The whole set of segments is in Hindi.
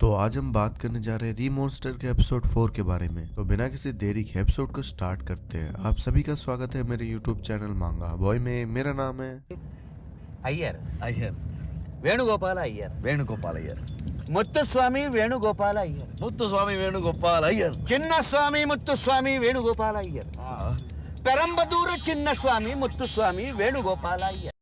तो आज हम बात करने जा रहे हैं रीमॉन्स्टर के एपिसोड 4 के बारे में। तो बिना किसी देरी के एपिसोड को स्टार्ट करते हैं। आप सभी का स्वागत है मेरे यूट्यूब चैनल मांगा बॉय में। मेरा नाम है अय्यर अय्यर वेणुगोपाल अय्यर वेणुगोपाल अय्यर मुत्तुस्वामी वेणुगोपाल अय्यर मुत्तुस्वामी वेणुगोपाल अय्यर చిన్నస్వామి ముత్తుస్వామి వేణుగోపాల అయ్యర్ పెరంబదూరు చిన్నస్వామి ముత్తుస్వామి వేణుగోపాల అయ్యర్।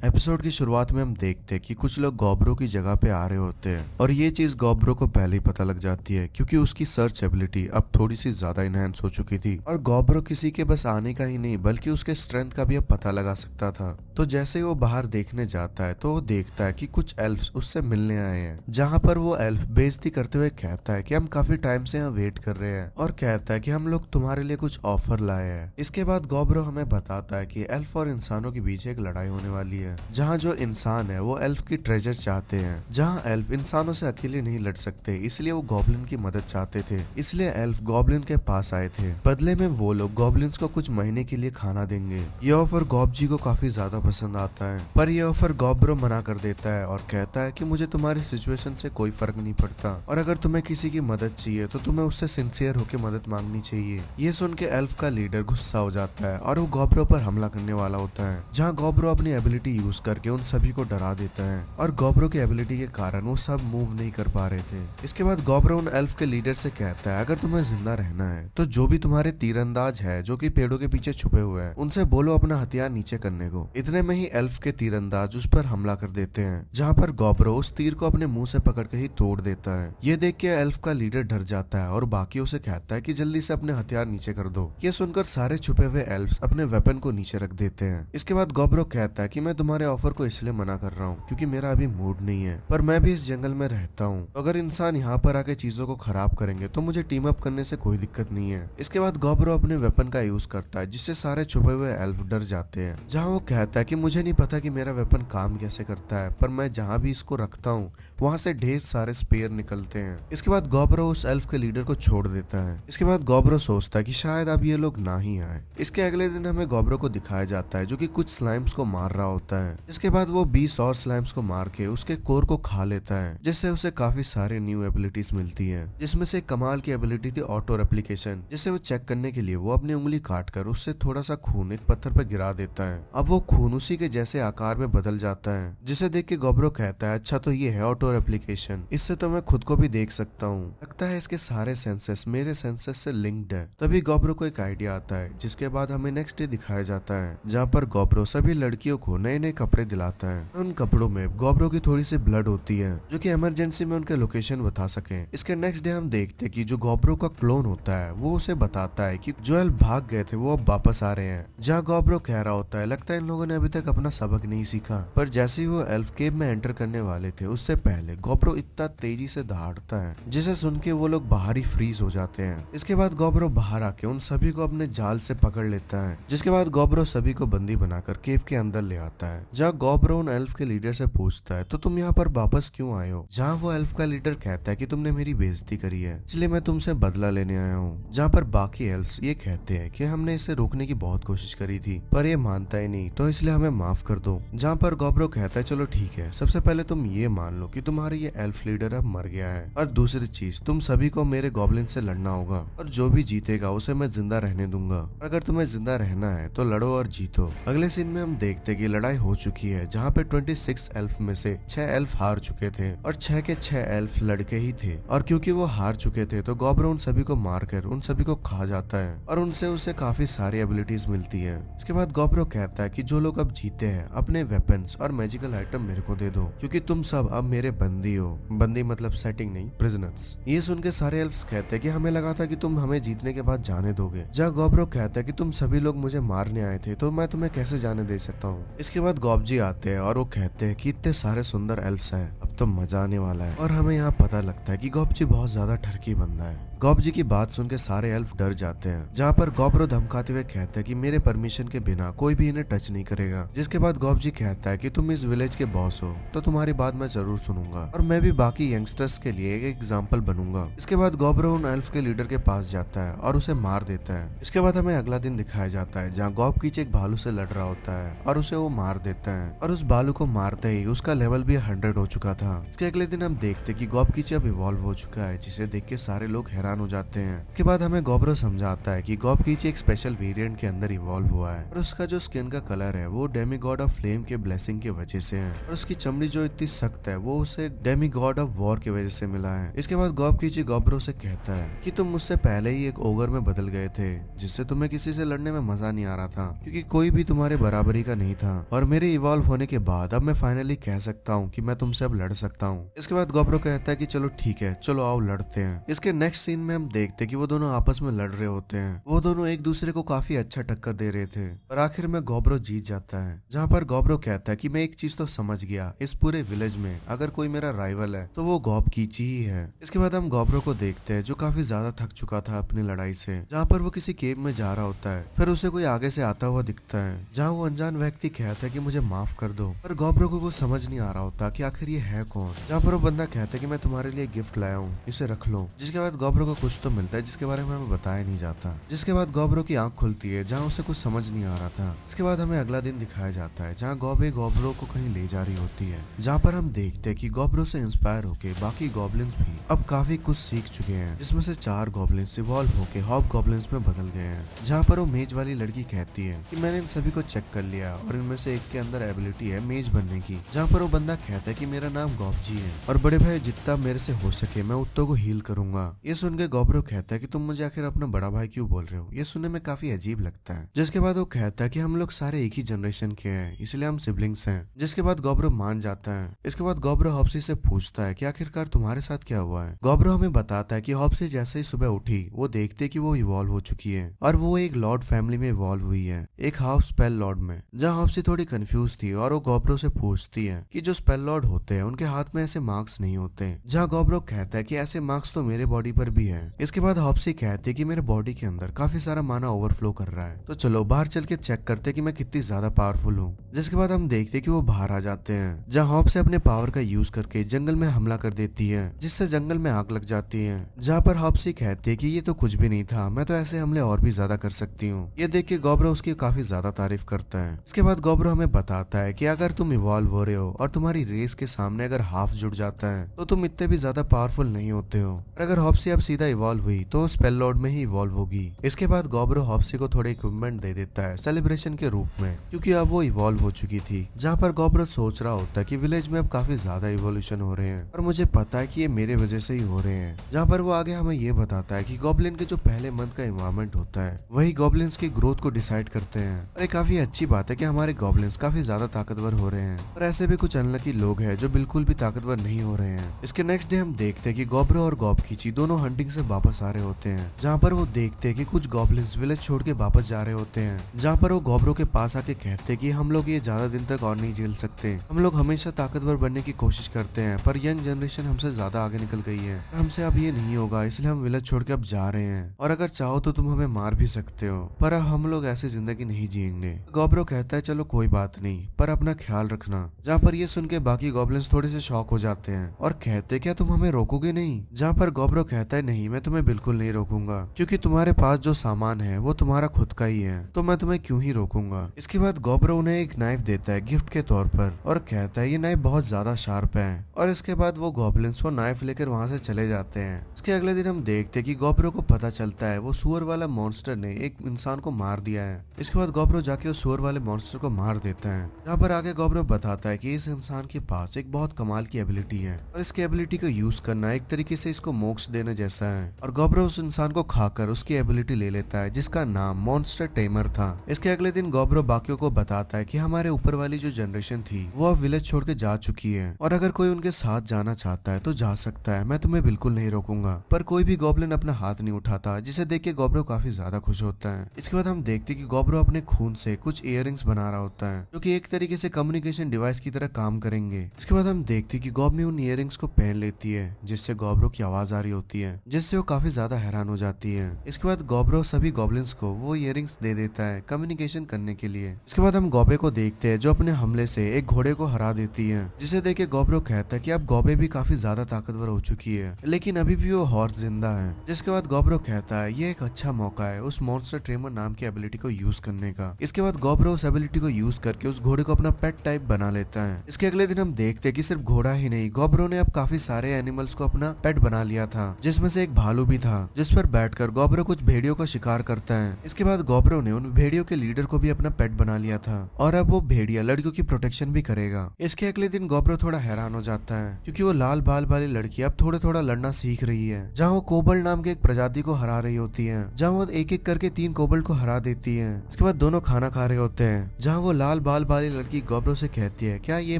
एपिसोड की शुरुआत में हम देखते हैं कि कुछ लोग गॉब्रो की जगह पे आ रहे होते हैं और ये चीज गॉब्रो को पहले ही पता लग जाती है क्योंकि उसकी सर्च एबिलिटी अब थोड़ी सी ज्यादा इनहेंस हो चुकी थी और गॉब्रो किसी के बस आने का ही नहीं बल्कि उसके स्ट्रेंथ का भी अब पता लगा सकता था। तो जैसे ही वो बाहर देखने जाता है तो वो देखता है कि कुछ एल्फ्स उससे मिलने आए हैं, जहाँ पर वो एल्फ बेइज्जती करते हुए कहता है कि हम काफी टाइम से यहाँ वेट कर रहे हैं और कहता है कि हम लोग तुम्हारे लिए कुछ ऑफर लाए हैं। इसके बाद गॉब्रो हमें बताता है कि एल्फ और इंसानों के बीच एक लड़ाई होने वाली है, जहाँ जो इंसान है वो एल्फ की ट्रेजर चाहते हैं, जहाँ एल्फ इंसानों से अकेले नहीं लड़ सकते इसलिए वो गॉब्लिन की मदद चाहते थे। इसलिए एल्फ गॉब्लिन के पास आए थे। बदले में वो लोग गॉब्लिन्स को कुछ महीने के लिए खाना देंगे। ये ऑफर गॉब जी को काफी ज्यादा पसंद आता है, पर यह ऑफर गॉब्रो मना कर देता है और कहता है कि मुझे तुम्हारी सिचुएशन से कोई फर्क नहीं पड़ता और अगर तुम्हें किसी की मदद चाहिए तो तुम्हें उससे सिंसियर होकर मदद मांगनी चाहिए। ये सुन के एल्फ का लीडर गुस्सा हो जाता है और वो गॉब्रो पर हमला करने वाला होता है, जहाँ गॉब्रो अपनी एबिलिटी यूज करके उन सभी को डरा देता है और गॉब्रो की एबिलिटी के कारण वो सब मूव नहीं कर पा रहे थे। इसके बाद गॉब्रो उन एल्फ के लीडर से कहता है अगर तुम्हें जिंदा रहना है तो जो भी तुम्हारे तीरंदाज है जो कि पेड़ों के पीछे छुपे हुए हैं उनसे बोलो अपना हथियार नीचे करने को। इतने में ही एल्फ के तीरंदाज उस पर हमला कर देते हैं, जहाँ पर गॉब्रो उस तीर को अपने मुंह से पकड़ के ही तोड़ देता है। ये देख के एल्फ का लीडर डर जाता है और बाकियों से कहता है कि जल्दी से अपने हथियार नीचे कर दो। ये सुनकर सारे छुपे हुए एल्फ्स अपने वेपन को नीचे रख देते हैं। इसके बाद गॉब्रो कहता है कि मैं तुम्हारे ऑफर को इसलिए मना कर रहा हूँ क्योंकि मेरा अभी मूड नहीं है, पर मैं भी इस जंगल में रहता हूँ। अगर इंसान यहाँ पर आके चीजों को खराब करेंगे तो मुझे टीम अप करने से कोई दिक्कत नहीं है। इसके बाद गॉब्रो अपने वेपन का यूज करता है जिससे सारे छुपे हुए एल्फ डर जाते हैं, जहाँ वो कहता है कि मुझे नहीं पता कि मेरा वेपन काम कैसे करता है, पर मैं जहाँ भी इसको रखता हूँ वहाँ से ढेर सारे स्पेयर निकलते हैं। इसके बाद गॉब्रो उस एल्फ के लीडर को छोड़ देता है। इसके बाद गॉब्रो सोचता है कि शायद अब ये लोग ना ही आए। इसके अगले दिन हमें गॉब्रो को दिखाया जाता है जो कि कुछ स्लाइम्स को मार रहा होता है। इसके बाद वो 20 और स्लाइम्स को मार के उसके कोर को खा लेता है, जिससे उसे काफी सारी न्यू एबिलिटीज मिलती है, जिसमें से कमाल की एबिलिटी थी ऑटो रेप्लिकेशन, जिसे वो चेक करने के लिए वो अपनी उंगली काट कर उससे थोड़ा सा खून एक पत्थर पर गिरा देता है। अब वो खून उसी के जैसे आकार में बदल जाता है, जिसे देख के गॉब्रो कहता है अच्छा तो ये है ऑटो रेप्लिकेशन, इससे तो मैं खुद को भी देख सकता हूँ। लगता है इसके सारे सेंसेस मेरे सेंसेस से लिंक्ड है। तभी गॉब्रो को एक आइडिया आता है, जिसके बाद हमें नेक्स्ट डे दिखाया जाता है, जहाँ पर गॉब्रो सभी लड़कियों को नए नए कपड़े दिलाता है। उन कपड़ों में गॉब्रो की थोड़ी सी ब्लड होती है जो कि इमरजेंसी में उनके लोकेशन बता सके। इसके नेक्स्ट डे हम देखते कि जो गॉब्रो का क्लोन होता है वो उसे बताता है कि जो एल्फ भाग गए थे वो अब वापस आ रहे हैं, जहाँ गॉब्रो कह रहा होता है लगता है इन लोगों ने अभी तक अपना सबक नहीं सीखा। पर जैसे ही वो एल्फ केव में एंटर करने वाले थे उससे पहले गॉब्रो इतना तेजी से दहाड़ता है जिसे सुन के वो लोग बाहर ही फ्रीज हो जाते हैं। इसके बाद गॉब्रो बाहर आके उन सभी को अपने जाल से पकड़ लेता है, जिसके बाद गॉब्रो सभी को बंदी बनाकर केव के अंदर ले आता है, जहाँ गॉब्रो उन एल्फ के लीडर से पूछता है तो तुम यहाँ पर वापस क्यों आए हो, जहाँ वो एल्फ का लीडर कहता है कि तुमने मेरी बेइज्जती करी है इसलिए मैं तुमसे बदला लेने आया हूँ। जहाँ पर बाकी एल्फ्स ये कहते हैं कि हमने इसे रोकने की बहुत कोशिश करी थी पर ये मानता ही नहीं तो इसलिए हमें माफ कर दो। जहाँ पर गॉब्रो कहता है चलो ठीक है, सबसे पहले तुम ये मान लो कि तुम्हारा ये एल्फ लीडर अब मर गया है और दूसरी चीज तुम सभी को मेरे गॉब्लिन से लड़ना होगा और जो भी जीतेगा उसे मैं जिंदा रहने दूंगा। अगर तुम्हें जिंदा रहना है तो लड़ो और जीतो। अगले सीन में हम देखते कि लड़ाई हो चुकी है, जहाँ पे 26 एल्फ में से 6 एल्फ हार चुके थे और 6 के 6 एल्फ लड़के ही थे। और क्योंकि वो हार चुके थे तो गॉब्रो उन सभी को मारकर उन सभी को खा जाता है और उनसे उसे काफी सारी एबिलिटीज मिलती है। इसके बाद गॉब्रो कहता है कि जो लोग अब जीते हैं अपने वेपन्स और मैजिकल आइटम मेरे को दे दो क्योंकि तुम सब अब मेरे बंदी हो। बंदी मतलब सेटिंग नहीं, प्रिजनर्स। ये सुन के सारे एल्फ्स कहते हैं कि हमें लगा था कि तुम हमें जीतने के बाद जाने दोगे। जहाँ गॉब्रो कहता है कि तुम सभी लोग मुझे मारने आए थे तो मैं तुम्हें कैसे जाने दे सकता हूँ। इसके बाद गॉबजी आते हैं और वो कहते हैं कि इतने सारे सुंदर एल्फ्स हैं, अब तो मजा आने वाला है। और हमें यहाँ पता लगता है कि गॉबजी बहुत ज्यादा ठरकी बंदा है। गॉब जी की बात सुन के सारे एल्फ डर जाते हैं, जहाँ पर गॉब्रो धमकाते हुए कहता है कि मेरे परमिशन के बिना कोई भी इन्हें टच नहीं करेगा। जिसके बाद गॉब जी कहता है कि तुम इस विलेज के बॉस हो तो तुम्हारी बात मैं जरूर सुनूंगा और मैं भी बाकी यंगस्टर्स के लिए एक एग्जाम्पल बनूंगा। इसके बाद गॉब्रो उन एल्फ के लीडर के पास जाता है और उसे मार देता है। इसके बाद हमें अगला दिन दिखाया जाता है जहाँ गॉब कीच एक भालू से लड़ रहा होता है और उसे वो मार देता है और उस भालू को मारते ही उसका लेवल भी 100 हो चुका था। इसके अगले दिन हम देखते कि गॉब कीच अब इवॉल्व हो चुका है, जिसे देख के सारे लोग हैरान हो जाते हैं। इसके बाद हमें गॉब्रो समझाता है कि गॉब कीच एक स्पेशल वेरिएंट के अंदर इवॉल्व हुआ है और उसका जो स्किन का कलर है वो डेमी गॉड ऑफ फ्लेम के ब्लेसिंग की वजह से है और उसकी चमड़ी जो इतनी सख्त है वो उसे डेमी गॉड ऑफ वॉर की वजह से मिला है। इसके बाद गॉब कीची गॉब्रो से कहता है कि तुम मुझसे पहले ही एक ओगर में बदल गए थे, जिससे तुम्हें किसी से लड़ने में मजा नहीं आ रहा था क्योंकि कोई भी तुम्हारे बराबरी का नहीं था, और मेरे इवॉल्व होने के बाद अब मैं फाइनली कह सकता हूँ कि मैं तुमसे अब लड़ सकता हूँ। इसके बाद गॉब्रो कहता है कि चलो ठीक है, चलो आओ लड़ते हैं। इसके नेक्स्ट सीन में हम देखते कि वो दोनों आपस में लड़ रहे होते हैं। वो दोनों एक दूसरे को काफी अच्छा टक्कर दे रहे थे और आखिर में गॉब्रो जीत जाता है, जहाँ पर गॉब्रो कहता है कि मैं एक चीज तो समझ गया, इस पूरे विलेज में अगर कोई मेरा राइवल है तो वो गॉब कीची ही है। इसके बाद हम गॉब्रो को देखते हैं जो काफी ज्यादा थक चुका था अपनी लड़ाई से, जहाँ पर वो किसी केव में जा रहा होता है। फिर उसे कोई आगे से आता हुआ दिखता है, जहाँ वो अनजान व्यक्ति कहता है कि मुझे माफ कर दो, पर गॉब्रो को कुछ समझ नहीं आ रहा होता कि आखिर ये है कौन। जहाँ पर वो बंदा कहता है कि मैं तुम्हारे लिए गिफ्ट लाया हूँ, इसे रख लो। जिसके बाद गॉब्रो को कुछ तो मिलता है जिसके बारे में हमें बताया नहीं जाता। जिसके बाद गॉब्रो की आंख खुलती है जहाँ उसे कुछ समझ नहीं आ रहा था। इसके बाद हमें अगला दिन दिखाया जाता है जहाँ गॉबे गॉब्रो को कहीं ले जा रही होती है, जहाँ पर हम देखते हैं कि गॉब्रो से इंस्पायर होके बाकी गॉब्लिन्स भी अब काफी कुछ सीख चुके हैं, जिसमें से 4 गॉब्लिन्स इवॉल्व होके हॉब गॉब्लिन्स में बदल गए हैं। जहाँ पर वो मेज वाली लड़की कहती है कि मैंने इन सभी को चेक कर लिया और इनमें से एक के अंदर एबिलिटी है मेज बनने की। जहाँ पर वो बंदा कहता है कि मेरा नाम गॉबजी है और बड़े भाई जितना मेरे से हो सके मैं उत्तो को हील करूंगा। ये सुन के गॉब्रो कहता है कि तुम मुझे आखिर अपना बड़ा भाई क्यों बोल रहे हो, ये सुनने में काफी अजीब लगता है। जिसके बाद वो कहता है कि हम लोग सारे एक ही जनरेशन के हैं, इसलिए हम सिबलिंग्स हैं। जिसके बाद गॉब्रो मान जाता है। इसके बाद गॉब्रो हॉब्सी से पूछता है कि आखिरकार तुम्हारे साथ क्या हुआ है। गॉब्रो हमें बताता है कि हॉब्सी जैसे ही सुबह उठी वो देखते कि वो इवॉल्व हो चुकी है और वो एक लॉर्ड फैमिली में इवॉल्व हुई है, एक हाफ स्पेल लॉर्ड में। जहाँ हॉब्सी थोड़ी कंफ्यूज थी और वो गॉब्रो से पूछती है कि जो स्पेल लॉर्ड होते हैं उनके हाथ में ऐसे मार्क्स नहीं होते, जहाँ गॉब्रो कहता है कि ऐसे मार्क्स तो मेरे बॉडी पर भी है। इसके बाद हॉब्सी कहती है कि मेरे बॉडी के अंदर काफी सारा माना ओवरफ्लो कर रहा है, तो चलो बाहर चल के चेक करते कि मैं कितनी ज्यादा पावरफुल हूँ। जिसके बाद हम देखते कि वो बाहर आ जाते हैं, जहाँ हॉब्सी अपने पावर का यूज करके जंगल में हमला कर देती है, जिससे जंगल में आग लग जाती है। जहाँ पर हॉब्सी कहती है कि ये तो कुछ भी नहीं था, मैं तो ऐसे हमले और भी ज्यादा कर सकती हूँ। ये देख के गॉब्रो उसकी काफी ज्यादा तारीफ करता है। इसके बाद गॉब्रो हमें बताता है कि अगर तुम इवॉल्व हो रहे हो और तुम्हारी रेस के सामने अगर हाफ जुड़ जाता है तो तुम इतने भी ज्यादा पावरफुल नहीं होते हो, और अगर हॉब्सी अब सीधा इवॉल्व हुई तो स्पेल लॉर्ड में ही इवॉल्व होगी। इसके बाद गॉब्रो हॉब्सी को थोड़े इक्विपमेंट दे देता है सेलिब्रेशन के रूप में, क्योंकि अब वो इवॉल्व हो चुकी थी। जहाँ पर गॉब्रो सोच रहा होता है कि विलेज में अब काफी ज्यादा इवोल्यूशन हो रहे हैं और मुझे पता है कि ये मेरे वजह से ही हो रहे हैं। जहाँ पर वो आगे हमें ये बताता है कि गॉब्लिन के जो पहले मंथ का इन्वायरमेंट होता है वही गॉब्लिन्स की ग्रोथ को डिसाइड करते हैं, और ये काफी अच्छी बात है कि हमारे गॉब्लिन्स काफी ज्यादा ताकतवर हो रहे हैं, और ऐसे भी कुछ अनलकी लोग हैं जो बिल्कुल भी ताकतवर नहीं हो रहे हैं। इसके नेक्स्ट डे हम देखते हैं कि गॉब्रो और गॉब कीची दोनों हंटिंग से वापस आ रहे होते हैं, जहाँ पर वो देखते हैं कि कुछ गॉब्लिन्स विलेज छोड़ के वापस जा रहे होते हैं। जहाँ पर वो गॉब्रो के पास आके कहते हैं कि हम लोग ये ज्यादा दिन तक और नहीं झेल सकते, हम लोग हमेशा ताकतवर बनने की कोशिश करते हैं पर यंग जनरेशन हमसे ज्यादा आगे निकल गई है, हमसे अब ये नहीं होगा, इसलिए हम विलेज छोड़ के अब जा रहे हैं, और अगर चाहो तो तुम हमें मार भी सकते हो, पर अब हम लोग ऐसी जिंदगी नहीं जिएंगे। गॉब्रो कहता है चलो कोई बात नहीं, पर अपना ख्याल रखना। जहाँ पर ये सुन के बाकी गॉब्लिन्स थोड़े से शॉक हो जाते हैं और कहते क्या तुम हमें रोकोगे नहीं। जहाँ पर गॉब्रो कहता है नहीं, मैं तुम्हें बिल्कुल नहीं रोकूंगा, क्योंकि तुम्हारे पास जो सामान है वो तुम्हारा खुद का ही है, तो मैं तुम्हें क्यों ही रोकूंगा। इसके बाद गॉब्रो उन्हें एक नाइफ देता है गिफ्ट के तौर पर और कहता है ये नाइफ बहुत ज्यादा शार्प है, और इसके बाद वो गॉब्लिन्स वो नाइफ लेकर वहाँ से चले जाते हैं। इसके अगले दिन हम देखते हैं कि गॉब्रो को पता चलता है वो सुअर वाला मॉन्स्टर ने एक इंसान को मार दिया है। इसके बाद गॉब्रो जाके उस सुअर वाले मॉन्स्टर को मार देता है। यहाँ पर आगे गॉब्रो बताता है कि इस इंसान के पास एक बहुत कमाल की एबिलिटी है और इसकी एबिलिटी को यूज करना एक तरीके से इसको मोक्ष देने जैसा है, और गॉब्रो उस इंसान को खाकर उसकी एबिलिटी ले लेता है जिसका नाम मॉन्स्टर टेमर था। इसके अगले दिन गॉब्रो बाकियों को बताता है कि हमारे ऊपर वाली जो जनरेशन थी वो अब विलेज छोड़ के जा चुकी है, और अगर कोई उनके साथ जाना चाहता है तो जा सकता है, मैं तुम्हें बिल्कुल नहीं रोकूंगा। पर कोई भी गॉब्लिन अपना हाथ नहीं उठाता, जिसे देख के गॉब्रो काफी ज्यादा खुश होता है। इसके बाद हम देखते कि गॉब्रो अपने खून से कुछ इयररिंग्स बना रहा होता है जो कि एक तरीके से कम्युनिकेशन डिवाइस की तरह काम करेंगे। इसके बाद हम देखते कि गॉब में उन इयररिंग्स को पहन लेती है जिससे गॉब्रो की आवाज आ रही होती है, जिससे वो काफी ज्यादा हैरान हो जाती है। इसके बाद गॉब्रो सभी गॉब्लिन्स को वो इयरिंग्स दे देता है कम्युनिकेशन करने के लिए। इसके बाद हम गॉबे को देखते हैं जो अपने हमले से एक घोड़े को हरा देती है, जिसे देख के गॉब्रो कहता है कि अब गॉबे भी काफी ज्यादा ताकतवर हो चुकी है, लेकिन अभी भी वो हॉर्स जिंदा है। जिसके बाद गॉब्रो कहता है ये एक अच्छा मौका है उस मॉन्स्टर ट्रेमर नाम की एबिलिटी को यूज करने का। इसके बाद गॉब्रो उस एबिलिटी को यूज करके उस घोड़े को अपना पेट टाइप बना लेता है। इसके अगले दिन हम देखते हैं कि सिर्फ घोड़ा ही नहीं, गॉब्रो ने अब काफी सारे एनिमल्स को अपना पेट बना लिया था, जिसमें से एक भालू भी था जिस पर बैठकर गॉब्रो कुछ भेड़ियों का शिकार करता है। इसके बाद गॉब्रो ने उन भेड़ियों के लीडर को भी अपना पेट बना लिया था और अब वो भेड़िया लड़कियों की प्रोटेक्शन भी करेगा। इसके अगले दिन गॉब्रो थोड़ा हैरान हो जाता है क्योंकि वो लाल बाल वाली लड़की अब थोड़ा थोड़ा लड़ना सीख रही है, जहाँ वो कोबल्ट नाम के एक प्रजाति को हरा रही होती है, जहाँ वो एक एक करके 3 कोबल्ट को हरा देती है। इसके बाद दोनों खाना खा रहे होते हैं, जहाँ वो लाल बाल वाली लड़की गॉब्रो से कहती है क्या ये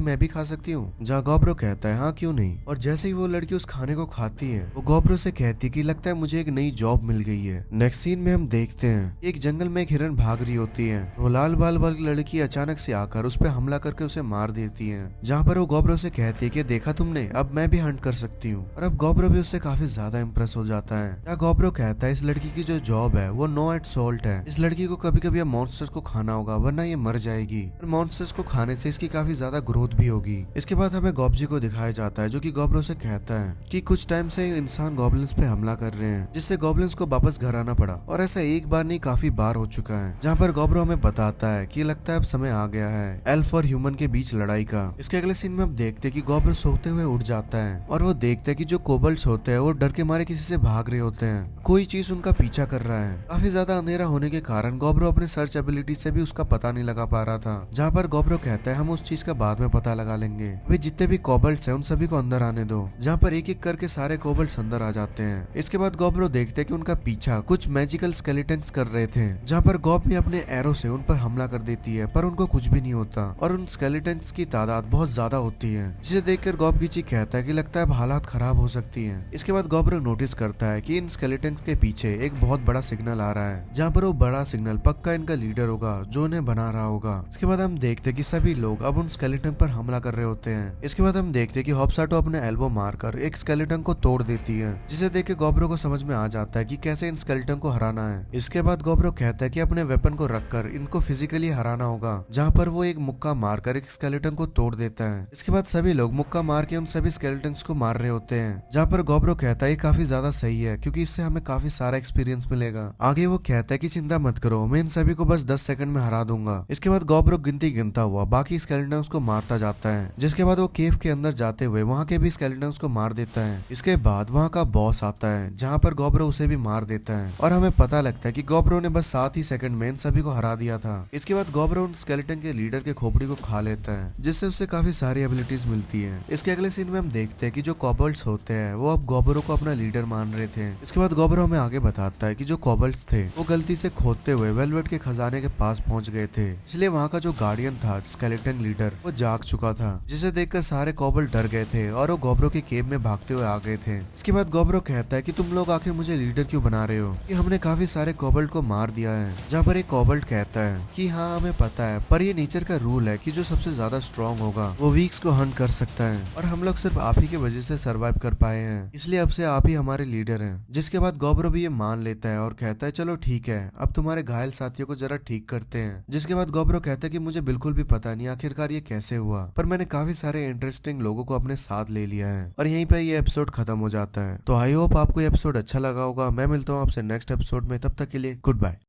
मैं भी खा सकती हूँ, जहाँ गॉब्रो कहता है हाँ क्यों नहीं। और जैसे ही वो लड़की उस खाने को खाती है वो गॉब्रो से कहती है कि लगता है मुझे एक नई जॉब मिल गई है। नेक्स्ट सीन में हम देखते हैं एक जंगल में एक हिरन भाग रही होती है, वो लाल बाल वाली लड़की अचानक से आकर उस पर हमला करके उसे मार देती है, जहाँ पर वो गॉब्रो से कहती है कि देखा तुमने, अब मैं भी हंट कर सकती हूँ। और अब गॉब्रो भी उससे काफी ज्यादा इम्प्रेस हो जाता है। या गॉब्रो कहता है इस लड़की की जो जॉब है वो नो एट सॉल्ट है, इस लड़की को कभी कभी मॉन्स्टर्स को खाना होगा वरना ये मर जाएगी, और मॉन्स्टर्स को खाने से इसकी काफी ज्यादा ग्रोथ भी होगी। इसके बाद हमें गॉब्जी को दिखाया जाता है जो कि गॉब्रो से कहता है कि कुछ टाइम से इंसान गॉब्लिन्स पे हमला कर रहे हैं, जिससे गॉब्लिन्स को वापस घर आना पड़ा, और ऐसा एक बार नहीं काफी बार हो चुका है। जहाँ पर गॉब्रो हमें बताता है कि लगता है अब समय आ गया है एल्फ और ह्यूमन के बीच लड़ाई का। इसके अगले सीन में हम देखते हैं कि गॉब्रो सोते हुए उठ जाता है और वो देखते हैं कि जो कोबल्ट्स होते हैं वो डर के मारे किसी से भाग रहे होते हैं, कोई चीज उनका पीछा कर रहा है। काफी ज्यादा अंधेरा होने के कारण गॉब्रो अपने सर्च एबिलिटी से भी उसका पता नहीं लगा पा रहा था, जहाँ पर गॉब्रो कहता है हम उस चीज का बाद में पता लगा लेंगे, अभी जितने भी कोबल्ट्स हैं उन सभी को अंदर आने दो, जहाँ पर एक एक करके सारे कोबल्ट्स अंदर आ जाते हैं। इसके बाद गॉब्रो देखते हैं कि उनका पीछा कुछ मैजिकल स्केलेटन्स कर रहे थे, जहाँ पर गॉब भी अपने एरो से उन पर हमला कर देती है पर उनको कुछ भी नहीं होता और उन स्केलेटन्स की तादाद बहुत ज्यादा होती है, जिसे देखकर गॉब गिची कहता है कि लगता है अब हालात खराब हो सकती है। इसके बाद गॉब्रो नोटिस करता है कि इन स्केलेटन्स के पीछे एक बहुत बड़ा सिग्नल आ रहा है, जहाँ पर वो बड़ा सिग्नल पक्का इनका लीडर होगा जो उन्हें बना रहा होगा। इसके बाद हम देखते हैं कि सभी लोग अब उन स्केलेटन पर हमला कर रहे होते हैं। इसके बाद हम देखते हैं कि हॉप्साटो अपने एल्बो मारकर एक स्केलेटन को तोड़ देती है, जिसे देख के गॉब्रो को समझ में आ जाता है कि कैसे इन स्केलेटन को हराना है। इसके बाद गॉब्रो कहता है कि अपने वेपन को रखकर इनको फिजिकली हराना होगा, जहाँ पर वो एक मुक्का मारकर एक स्केलेटन को तोड़ देता है। इसके बाद सभी लोग मुक्का मार के उन सभी स्केलेटन्स को मार रहे होते हैं, जहाँ पर गॉब्रो कहता है ये काफी ज्यादा सही है क्योंकि इससे हमें काफी सारा एक्सपीरियंस मिलेगा। आगे वो कहता है कि चिंता मत करो, मैं इन सभी को बस 10 सेकंड में हरा दूंगा। इसके बाद गॉब्रो गिनती गिनता हुआ बाकी स्केलेटन्स को मारता जाता है, जिसके बाद वो केव के अंदर जाते हुए वहाँ के भी स्केलेटन्स को मार देता है। इसके बाद वहाँ का बॉस आता है, जहाँ पर गॉब्रो उसे भी मार देता है और हमें पता लगता है कि गॉब्रो ने बस 7 ही सेकंड में इन सभी को हरा दिया था। इसके बाद गॉब्रो उन स्केलेटन के लीडर के खोपड़ी को खा लेता है, जिससे उससे काफी सारी एबिलिटीज मिलती है। इसके अगले सीन में हम देखते हैं कि जो कोबल्ट्स होते हैं वो अब गॉब्रो को अपना लीडर मान रहे थे। इसके बाद गॉब्रो हमें आगे बताता है कि जो कोबल्ट्स थे वो गलती से खोदते हुए वेलवेट के खजाने के पास पहुंच गए थे, इसलिए वहाँ का जो गार्डियन था स्केलेटन लीडर वो जाग चुका था, जिसे देखकर सारे कोबल्ट डर गए थे और वो गॉब्रो के केव में भागते हुए आ गए थे। इसके बाद गॉब्रो कहता है कि तुम लोग आखिर मुझे लीडर क्यों बना रहे हो, कि हमने काफी सारे कोबल्ट को मार दिया है। जहाँ पर एक कोबल्ट कहता है कि हाँ हमें पता है, पर ये नेचर का रूल है कि जो सबसे ज्यादा स्ट्रॉन्ग होगा वो वीक्स को हंट कर सकता है, और हम लोग सिर्फ आप ही की वजह से सर्वाइव कर पाए हैं, इसलिए अब से आप ही हमारे लीडर हैं। जिसके बाद गॉब्रो भी ये मान लेता है और कहता है चलो ठीक है, अब तुम्हारे घायल साथियों को जरा ठीक करते हैं। जिसके बाद गॉब्रो कहता है कि मुझे बिल्कुल भी पता नहीं आखिरकार ये कैसे हुआ, पर मैंने काफी सारे इंटरेस्टिंग लोगों को अपने साथ ले लिया है। और यहीं पे ये एपिसोड खत्म हो जाता है। तो आई होप आपको ये एपिसोड अच्छा लगा होगा। मैं मिलता हूँ आपसे नेक्स्ट एपिसोड में, तब तक के लिए गुड बाय।